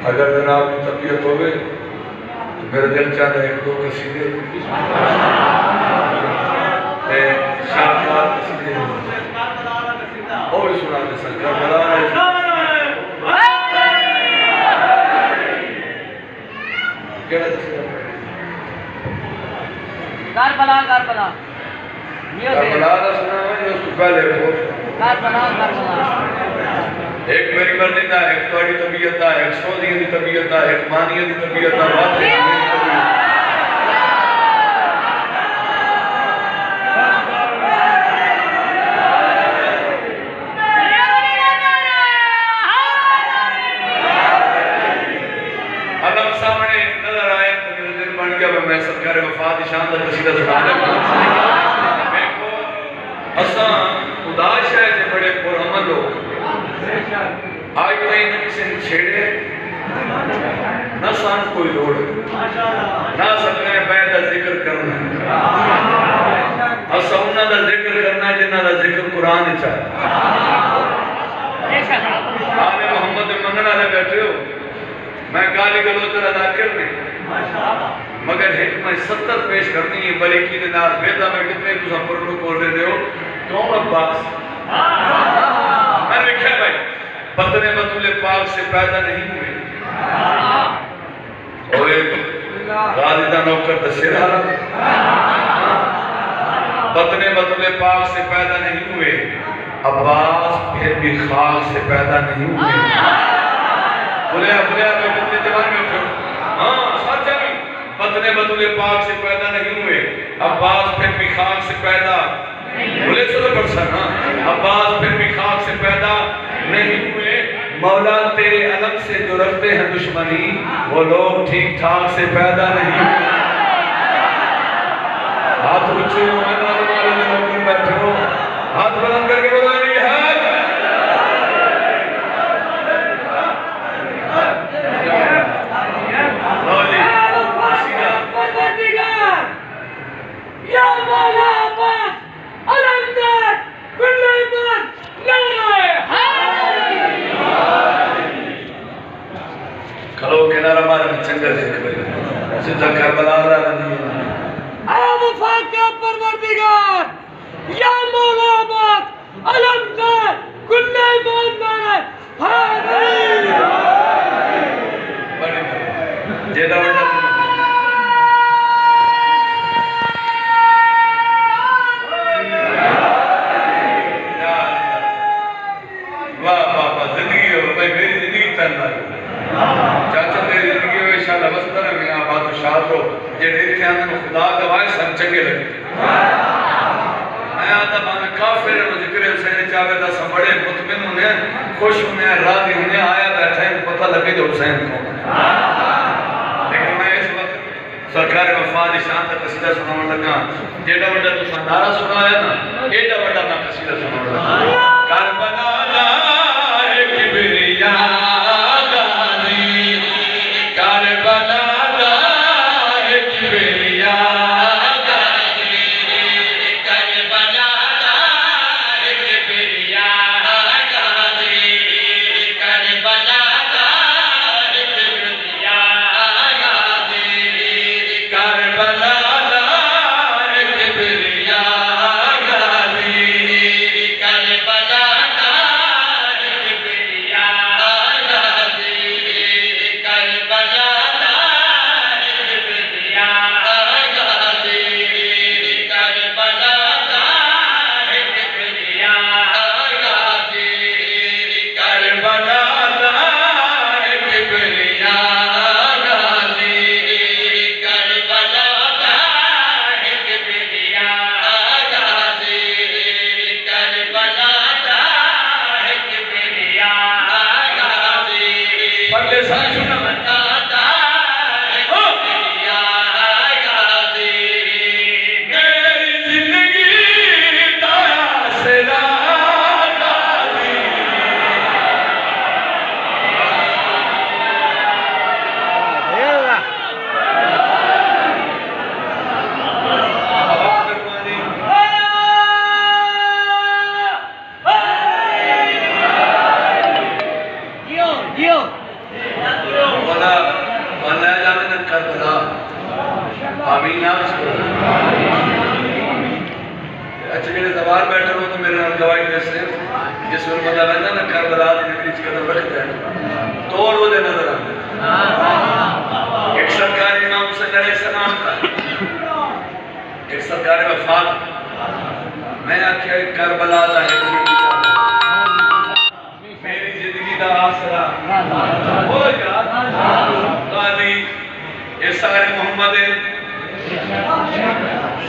अगर जनाब की तबीयत हो गई तो मेरा दिल चाहता है 1-2 कसीदे शानदार कसीदे और सुना दे सकता कारबला सुना है उसको पहले एक मेरी मर्जी का है, एक थोड़ी तबीयत का है, एक सऊदी की तबीयत का है, एक मानिया की तबीयत का बात है। सरकार वफा दी शान दा कसीदा सुना लगा। देखो असा उदास है जे बड़े पुरअमल लोग आज ताई न किसी ने छेड़े ना सान कोई लोड़ ना सकने बैद जिक्र करना असा उन्हां दा जिक्र करना जिन्हां दा जिक्र कुरान विच है। आले मोहम्मद मनना वाले बैठे हो मैं गाली गलोच दा नाकिर नहीं मगर एक मैं 70 पेश करनी है बरीकी दे नाल वेदा में कितने तुसा प्रोटोकॉल दे रहे हो कौन अब्बास मैं देखा भाई बतने बतूले पाक से पैदा नहीं हुए ओए गाली दा नौकर दसे रहा बतने बतूले पाक से पैदा नहीं हुए अब्बास फिर भी खाक से पैदा नहीं हुए बोले मैं कितने जवान में उठो हाँ सच है बतने बतूले पाक से पैदा नहीं हुए अब्बास फिर भी खाक से पैदा बोले सुनो परसन अब्बास फिर भी खाक से पैदा नहीं हुए मौला तेरे अलम से जो रखते हैं दुश्मनी वो लोग ठीक ठाक से पैदा नहीं हुए। हाथ ऊंचे हो बैठे हो हाथ बुलंद करके बोलो नहीं है खलो के नारा मारे में चंगा देख सीधा करबला दा नदी आ वफा का परवरदिगार या मौला बात अलमदार कुल्ले ईमानदार हाय बड़े जेदा बड़ा वाह बाबा जिंदगी हो भाई मेरी जिंदगी चलना चाचा तेरी जिंदगी में इंशाअल्लाह बस तरह में आबाद शाद हो जे देखे आंदन खुदा गवाए सब चंगे लगे मैं आता बाने काफिर नो जिक्र हुसैन चावे दा सब बड़े मुतमिन होने खुश होने राजी होने आया बैठा है पता लगे जो हुसैन कौन है। लेकिन मैं इस वक्त सरकार वफा दी शान दा कसीदा सुनावन लगा जेड़ा बड़ा तुसा नारा सुनाया ना एड़ा बड़ा मैं कसीदा सुनावन लगा करबला दा किबरिया अच्छा जेडे दरबार बैठे हो तो मेरे नाल गवाही दसे जिस वे बंदा रहंदा ना करबला दी नगरी च कदम रखदा है तोड़ वो दे नजर आंदे एक सरकारी इमाम हुसैन अलैहिस्सलाम का एक सरकारी वफात मैं आख्या करबला दा है मेरी जिंदगी दा आसरा हो यार गाली ये सारे मोहम्मद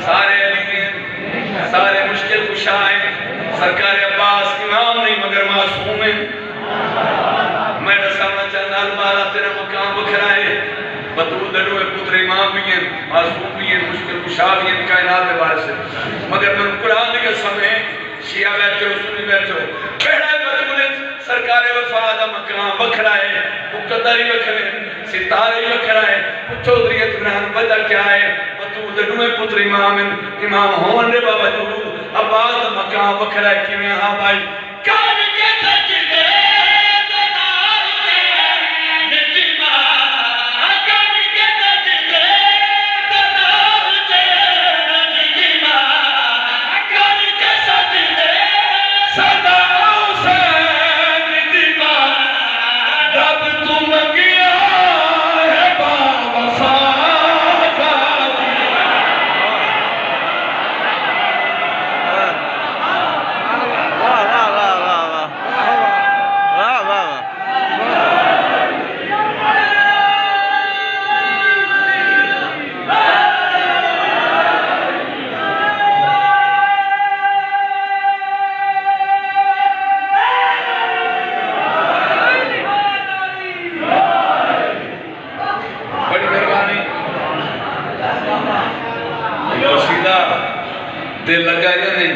सारे सारे मुश्किल कुशाए सरकार अब्बास इमाम नहीं मगर मासूम है। मैं दसाना चाहना अल्लाह तेरा मकाम बखराए बतूल दडो पुत्र इमाम भी हैं, मासूम भी हैं, मुश्किल कुशा भी हैं, कायनात के बारे से मगर मैं कुरान के समय शिया बैठो सुन्नी बैठो पहला बतूल सरकार वफा दा मकाम वखरा है, मुकद्दर ही वखरे, सितारे ही वखरा है, चौधरी इत्मीनान वजह क्या है? बतूल दडो पुत्र इमाम होने के बावजूद अब्बास दा मकाम वखरा है। किवें? हां भाई कान के सजदे दिल लगा या नहीं?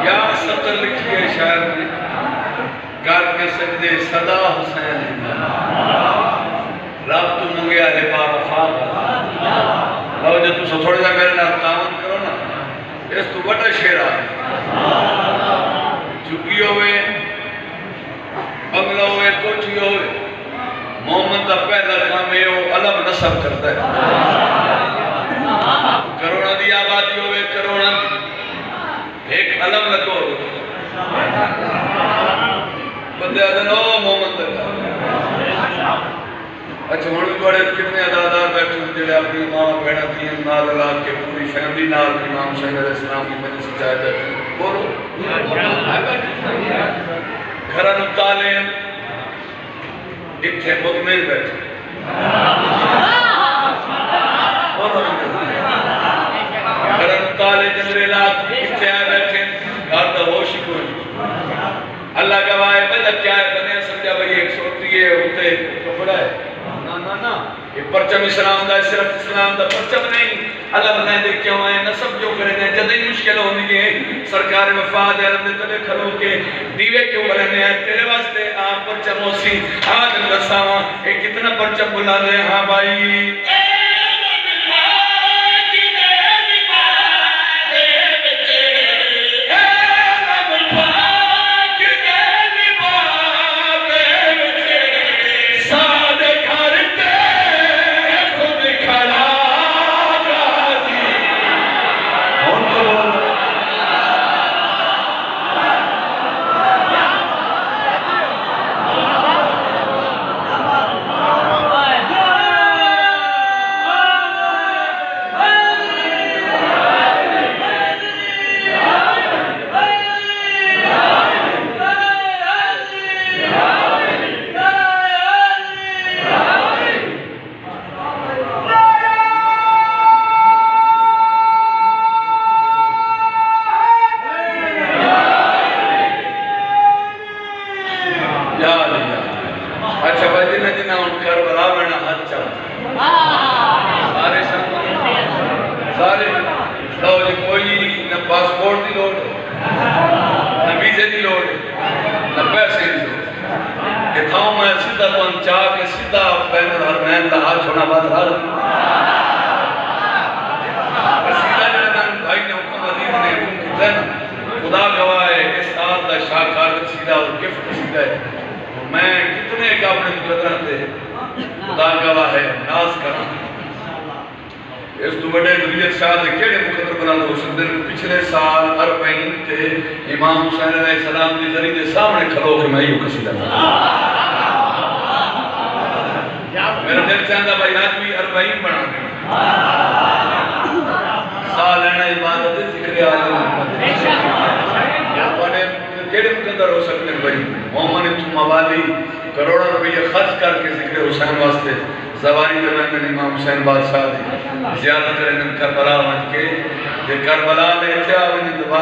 क्या सतर लिखी है शायर ने? कर के सजदे सदा हुसैन रब तू मंगया है बावफा लो जो तुम थोड़ा सा मेरे नाल तावन करो ना इस तू बड़ा शेर आ झुकी होवे बंगला होवे कोठी होवे मोहम्मद का पहला काम है वो अलग नसब करता है। करोड़ा दी आबादी होवे करोड़ा एक अलग लगो बंदे आदन ओ मोहम्मद का अच्छा हुण भी बड़े कितने अदादार बैठे जेडे अपनी मां बहना दी नाल ला के पूरी फैमिली नाल इमाम हुसैन अलैहिस्सलाम की मजलिस में जाए बैठे बोलो घर नु ताले इत्थे मुकमिल बैठे काले जंगरेलात इत्थे आ बैठे घर दा होश कोई अल्लाह गवाह है बदा क्या है बने समझा भाई एक सोती है उते कपड़ा है ना ना ना ये परचम इस्लाम दा सिर्फ इस्लाम दा परचम नहीं अल्लाह बनाए दे क्यों है नसब जो करे ने जद ही मुश्किल होनी है सरकार वफा दे आलम दे तले खलो के दीवे क्यों बनाने हैं तेरे वास्ते आप परचम होसी आज दसावा ये कितना परचम बुला ले। हां भाई पिछले साल अरबईन थे इमाम हुसैन अलैहिस्सलाम की जरी के सामने खलो के मैं यूं कसीदा मेरा दिल चाहता भाई आज भी अरबईन बना दे साल लेना इबादत जिक्र आले केड़े मुकद्दर हो सकते हैं भाई मोहम्मद तुम मवाली करोड़ों रुपये खर्च करके जिक्र हुसैन वास्ते जवानी में इमाम हुसैन बादशाह दी ज़ियारत करें करबला वंज के जे करबला ले थे आवन दुआ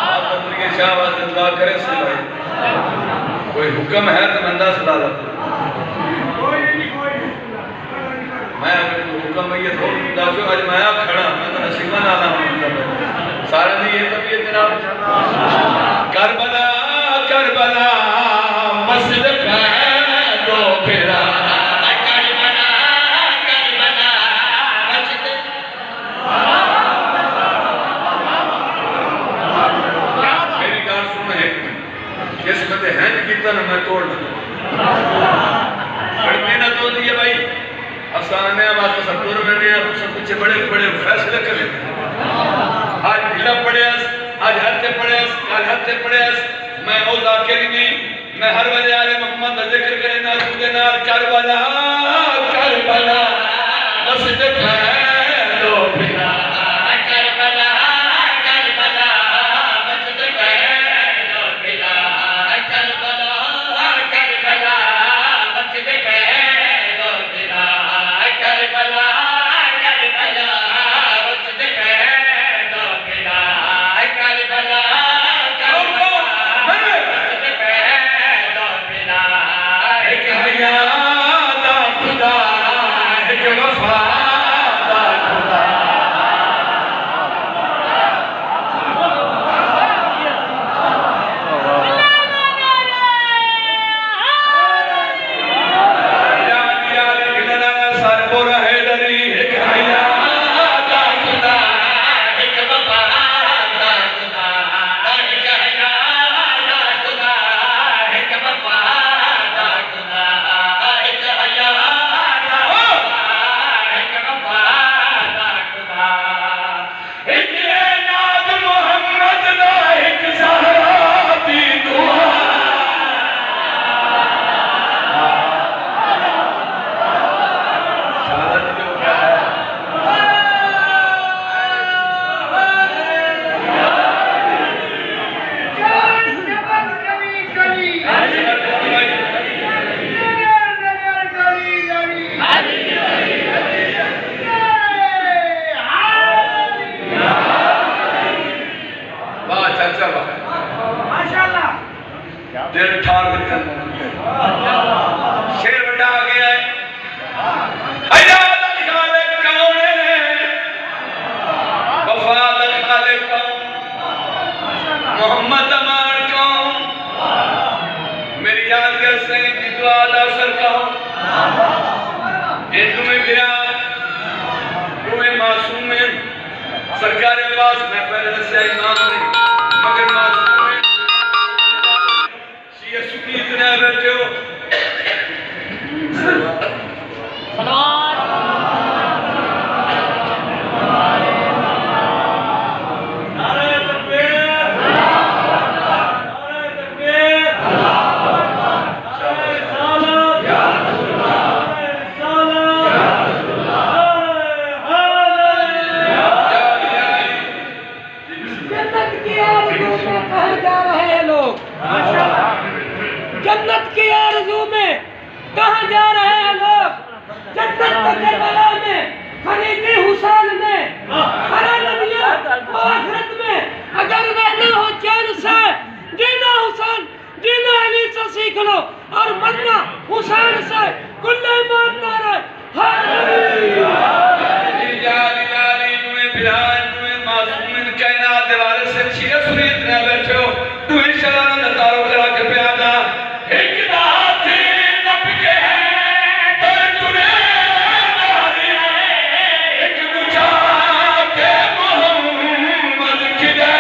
आप के शाह वास्ते दुआ करे से भाई कोई हुक्म है तो बंदा सदा दा मैं हुक्म है ये तो दसो आज मैं खड़ा मैं तो नसीबा नाला हूं सारे दी ये तबीयत जनाब करबला करबला मस्जिद पे दो फेरा करबला करबला मस्जिद मेरी बात सुन है जिस बंदे हैं कीर्तन मैं तोड़ दूं बड़ी मेहनत होती है भाई आसाने बात सत्तूर मैंने सब कुछ बड़े बड़े फैसले करे आज ढीला पड़े आज हत्ते पड़े आज हत्ते पड़े मैं ओ जाकिर नहीं मैं हर वजह आले मोहम्मद का जिक्र करे ना तुझे नाल करबला करबला मस्जिद पे दो फिरा करबला करबला मस्जिद पे दो फिरा करबला करबला मस्जिद पे दो फिरा करबला करबला मस्जिद पे दो फिरा करबला दिल ठार शेर बड़ा आ गया है खालिक कौन है वफाद खालिक कौन मोहम्मद अमान कौन मेरी यादगार से की दुआ दा सर कौन ये तुम्हें गिरा तुम्हें मासूम है सरकार के पास मैं पहले से इमाम नहीं मगर मासूम इतने बैठे हो जन्नत की आरज़ू में कहाँ जा रहे हैं लोग जन्नत के करबला में खरीदी हुसैन ने हरा नबिया आखिरत में अगर रहना हो चैन से जीना हुसैन जीना अली से सीख लो और मरना हुसैन से कुल ईमान नारे कायनात वाले से छिया सुनी इतने बैठे हो तू इंशाल्लाह ना तारो करा के प्यादा एक दात नब के तो तूने नारी एक बुझा के मोहम्मद की क्या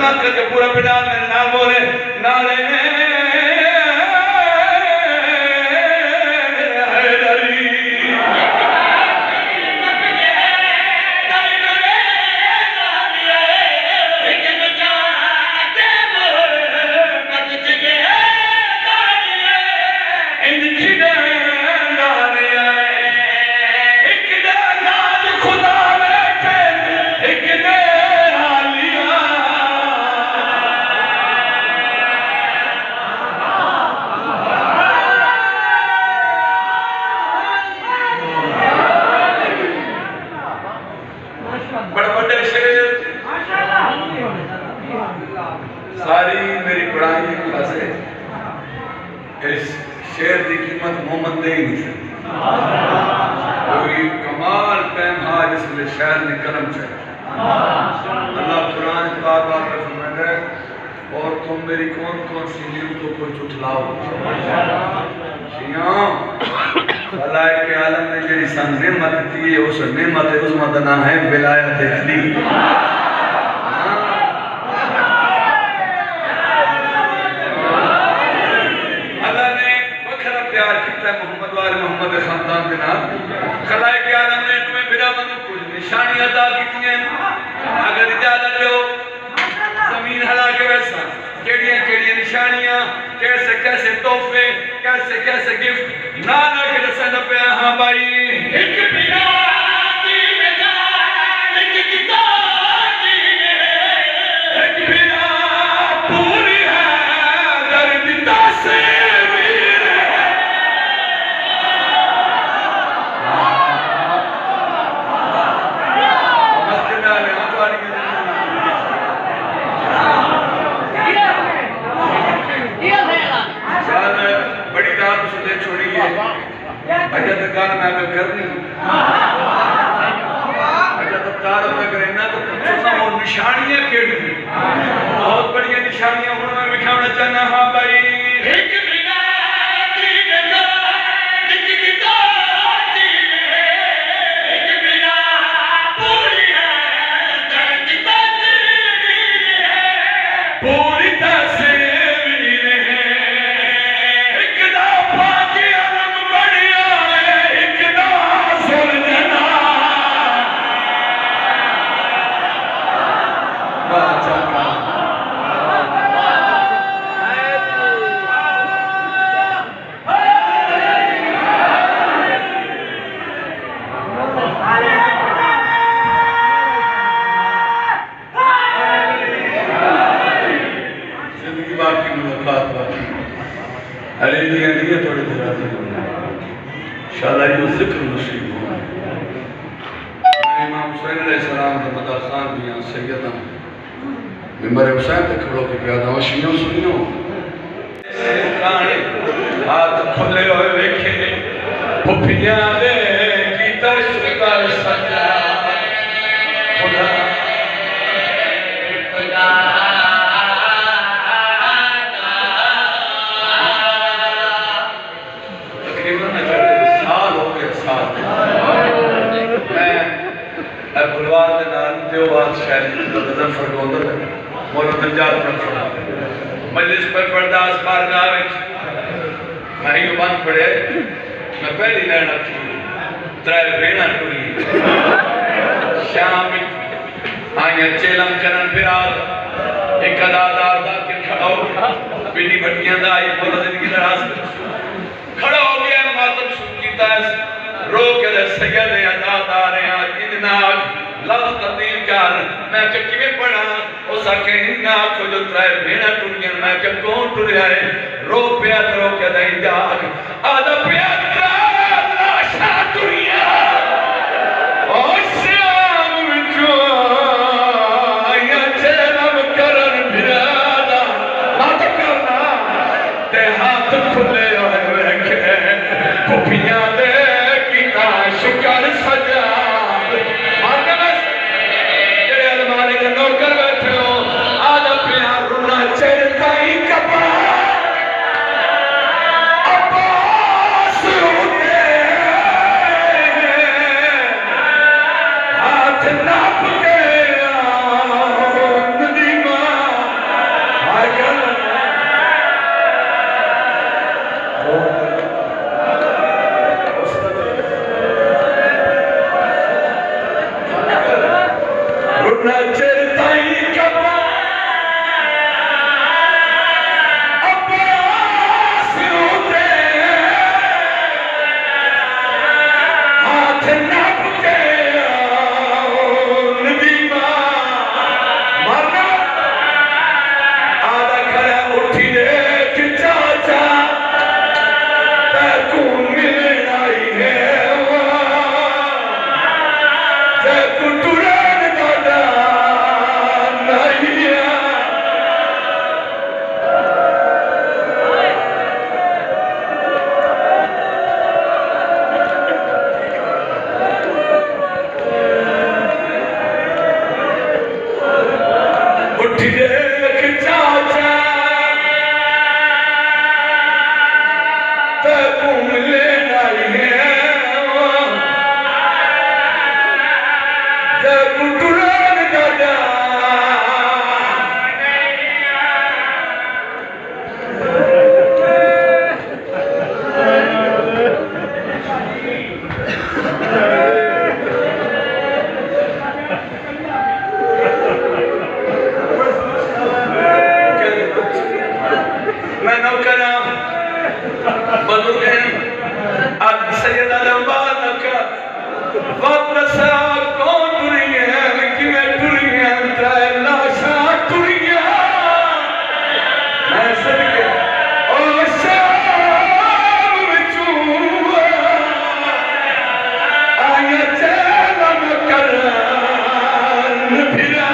मैं करके पूरा पिटार मेरे नाम बोले नारे हैदरी इस शेर की कीमत मोहम्मद दे ही नहीं सकती। कोई कमाल टाइम हा जिसमें शायर ने कलम चाहिए। अल्लाह कुरान बार बार में फरमाता है और तुम मेरी कौन कौन सी नियमतों को झुठलाओ। भलाई के आलम ने जी सन नेमत दी है उस नेमत उज़्मा दा नाम है विलायत अली। अल्लाह ने वखरा प्यार किया मोहम्मद वाले मोहम्मद खानदान के नाम। खलाए के आलम ने तुम्हें बिना मनु कुछ निशानियां अता की हैं। अगर इजाजत दो जमीन हला के वैसा केड़ियां निशानियां कैसे कैसे तोहफे कैसे कैसे गिफ्ट ना ना के दसन पे। हां भाई एक बिना दीन जान एक किताब दीन एक बिना पूरी है दर्द तासीर मस्जिद में हमारी बड़ी रात उसने छोड़ी है। अच्छा तो गाल मैं करनी अच्छा तो कार मैं करना तो पूछना वो निशानियां केड़ी बहुत बढ़िया निशानियां हूं मैं दिखाना चाहना। हां भाई एक बिना दीन जान एक किताब दीन एक बिना पूरी है दर्द तासीर है पूरी तासीर थोड़ी देर शाला जिक्र नसीब हो। इमाम हुसैन अलैहिस्सलाम के मदर खान भी यहाँ सैयदा मिंबर हुसैन तक खड़ो के प्यादा वशियों सुनियो हाथ खुले हुए वेखे पुफिया दे कीता शुक्र सजा खुदा मजलिस पर बर्दाश्त बारगाह मैं ही बंद पड़े मैं पहली लैन रखी त्रै भेड़ा टुरी शाम आइया चेलम करन फिराल एक अदादार दा के खड़ा हो पिंडी भटियां दा आई बोला जिंदगी दा रास खड़ा हो गया मातम सुन कीता रो के सैयद अदादार हैं इतना लफ्ज तब्दील कर मैं के किवें पढ़ा उस आखे इन्ना को जो त्रै भेड़ा टुरियां मैं के कौन टुरिया है रो पिया रो के दई जाग आदा पिया लाशा टुरिया ओ शाम विचो आया चलम करन फिरादा मत करना ते हाथ खुले होए रखे कुफियां दे कीता शुक्र सजा नौकर बैठे हो आधा प्यार रुना चलता ही कपा अब्बास होते हाथ नाप के नदीमा आगल रुना चलता ही कपा अब्बास होते हाथ नाप के नदीमा मरना आधा खड़ा उठी रे चाचा तू मिलने आई है तू तुरंत उठ देख चाचा तू मिले नहीं तू टुरान दादा मैं नौकरा बदुगन अब सैयद अलंबार नका वापस कौन टुरी है कि मैं टुरी है तेरे लाशा टुरी है मैं सदके ओ शाम विचू आया चला न कर फिरा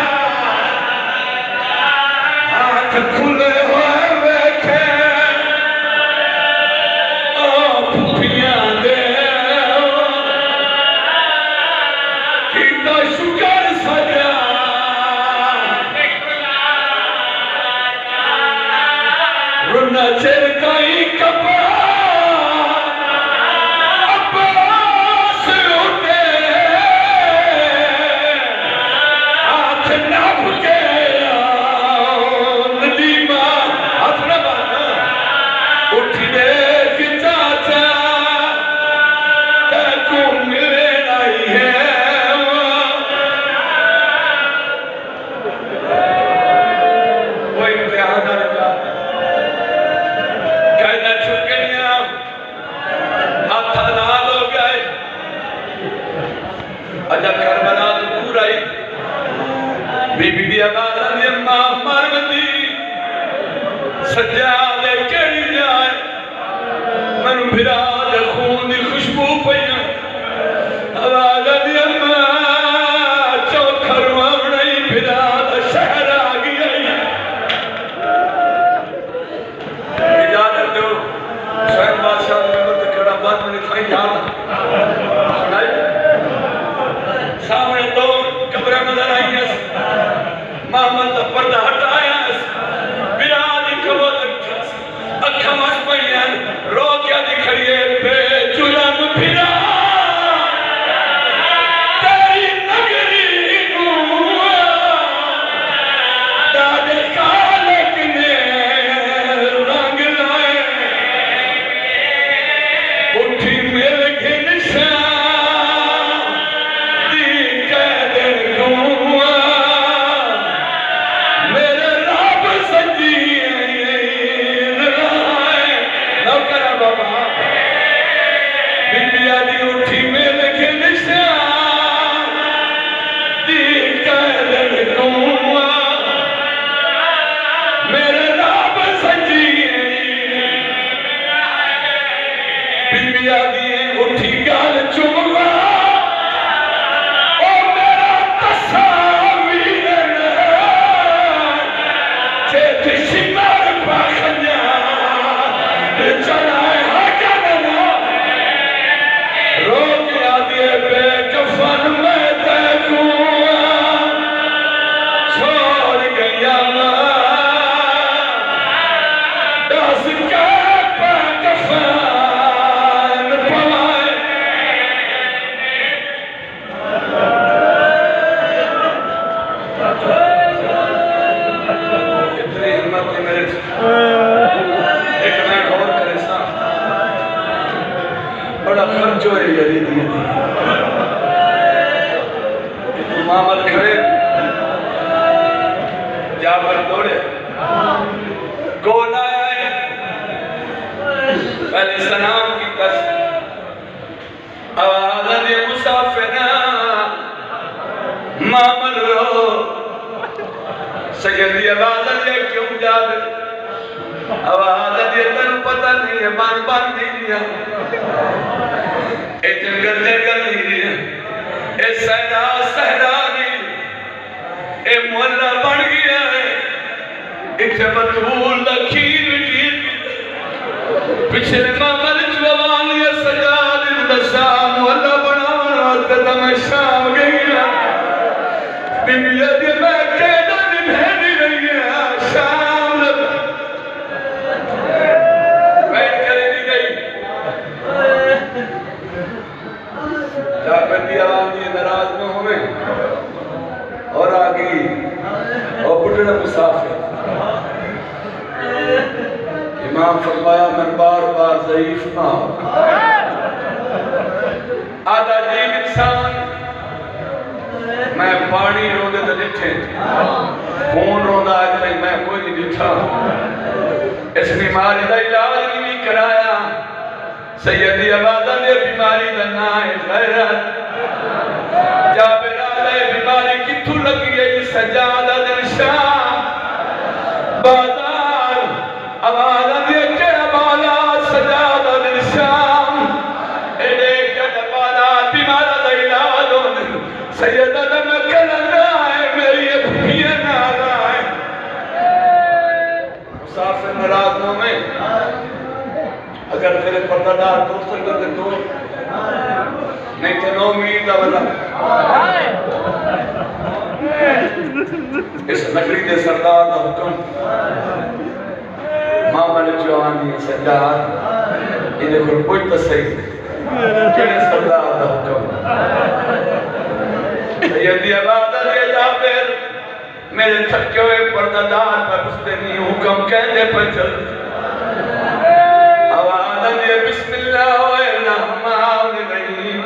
हाथ खुले बीबी दी आवाज़ ने मां मरदी सजा दे केड़ी जाए मन फिरा दे खून दी खुशबू पई आवाज़ दी मां चौखर आवणी फिरा दा शहर आ गई इजाजत दो स्वयं बादशाह ने तो केड़ा बात मैंने खाई याद सुनाई सामने दो कब्रें नजर आई मामल का पर्दा हटाया बिराद खबर अखा मस पईन रो क्या दिखड़िए बेजुलम फिरा तेरी नगरी नू दादे कालक ने रंग लाए उठी मिल के निशान दी कैद गुआ उठी गाल चुमवा ओ मेरा तस्वीर चेत शिमर पाखन्या चलाए हजना रोक यादिए बेकफन में तैकू छोड़ गया दस का कफन बड़ा खर्चो है यदि मामल खड़े जाबर दौड़े गोला आए पहले सलाम की कस आवाज़ दे मुसाफिर मामल रो सैयद की आवाज़ दे क्यों जावे आवाज़ दे तेन पता नहीं है मन बन नहीं दिया ए जंगल जंगल नहीं ए सहरा सहरा नहीं ए मोहल्ला बन गया है इतने बतूल लकीर पिछले मामल जवान ये सजा दिन दसा मोहल्ला बनाना तब मैं शाम गई बीबी मैं कहना नहीं इमाम फरमाया मैं बार बार ज़ईफ ना आधा जीव इंसान मैं पानी रोंदे तो डिठे खून रोंदा अज तक मैं कोई नहीं डिठा इस बीमारी का इलाज नहीं कराया सैयदी अबादा ने बीमारी का नाम है गैरत जाबिर आले बीमारी किथू लगी है सजादा दिन शाम बाजार आवाज दे के बाला सजादा दिन शाम एडे के बाला बीमारा दा इलाज हो सैयदा ने मैं कहना है मेरी ये भूखिया ना है मुसाफिर नाराज ना में अगर तेरे पर्दादार दोस्त करते तो नहीं तो नो उम्मीद वाला इस नगरी के सरदार का हुक्म मामा ने जवानी सरदार इन्हें को कोई तो सही केड़े सरदार का हुक्म यदि आबादा दे जाबिर मेरे थके हुए पर्दादार पर उसने नहीं हुक्म कहने पर चल बिस्मिल्लाहिर्रहमानिर्रहीम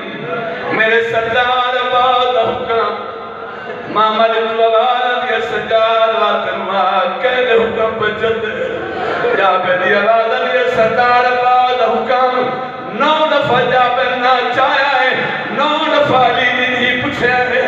मेरे सरदार आबाद हुक्म मामा ने जवान के सरदार वातमा कहने हुक्म बचत या मेरी आबाद ने सरदार आबाद हुक्म 9 दफा जाबिर ना चाया है 9 दफा ली नहीं पूछा है